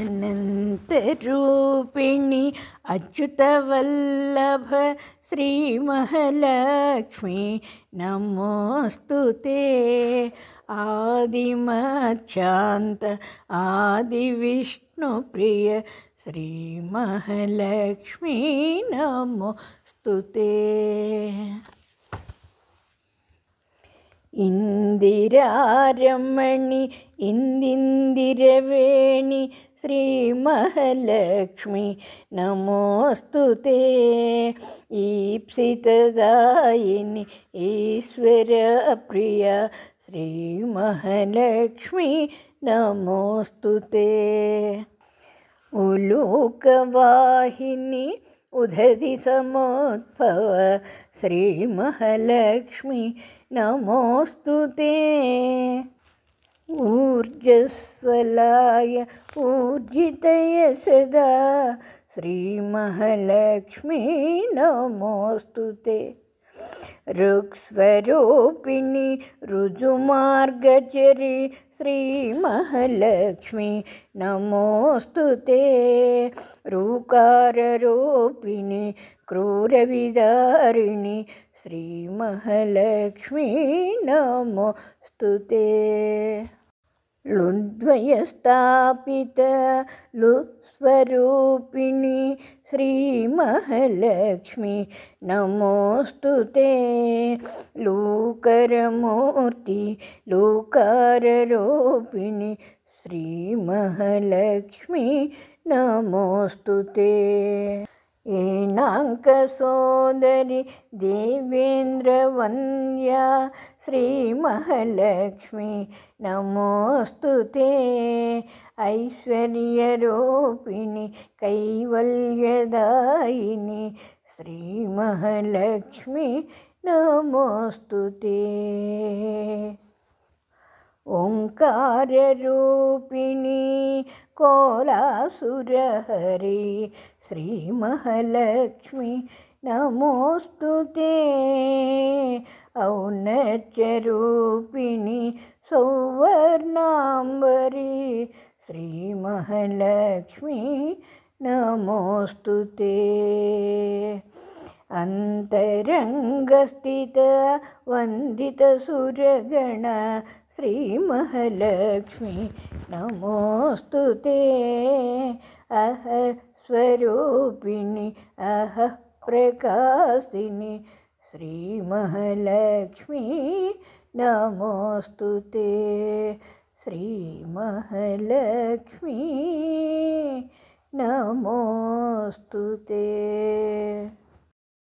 अनन्तरूपिणि अच्युतवल्लभ श्रीमहालक्ष्मी नमोऽस्तु ते। आदिमध्यान्त आदिविष्णुप्रिय श्रीमहालक्ष्मी नमोऽस्तु ते। इंदिरारमणि इंदिरवेणि श्रीमहालक्ष्मी नमोऽस्तु ते। ईप्सितदायिनि ईश्वरप्रिया श्रीमहालक्ष्मी नमोऽस्तु ते। उलूकवाहिनी उदधि समुद्भव श्रीमहालक्ष्मी नमोऽस्तु ते। ऊर्जस्वलाय ऊर्जितय सदा श्रीमहालक्ष्मी नमोऽस्तु ते। ऋक्स्वरूपिणि ऋजुमार्गचरि श्रीमहालक्ष्मी नमोऽस्तु ते। ऋकाररूपिणि क्रूरविदारिणि श्रीमहालक्ष्मी नमोऽस्तु ते। लुद्वयस्थापित लुस्वरूपिणि श्रीमहालक्ष्मी नमोऽस्तु ते। लूकरमूर्ति लूकाररूपिणि श्रीमहालक्ष्मी नमोऽस्तु ते। एनाङ्कसोदरि देवेन्द्रवन्द्या श्रीमहालक्ष्मी नमोऽस्तु ते। ऐश्वर्यरूपिणि कैवल्यदायिनि श्रीमहालक्ष्मी नमोऽस्तु ते। ओंकाररूपिणि कोलासुरहरि श्रीमहालक्ष्मी नमोऽस्तु ते। औन्नत्यरूपिणि सौवर्णाम्बरी श्रीमहालक्ष्मी नमोऽस्तु ते। अन्तरङ्गस्थित वन्दितसुरगण श्रीमहालक्ष्मी नमोऽस्तु ते। अह स्वरूपिणि अह प्रकाशिनि श्रीमहालक्ष्मी नमोऽस्तु ते। श्रीमहालक्ष्मी नमोऽस्तु ते।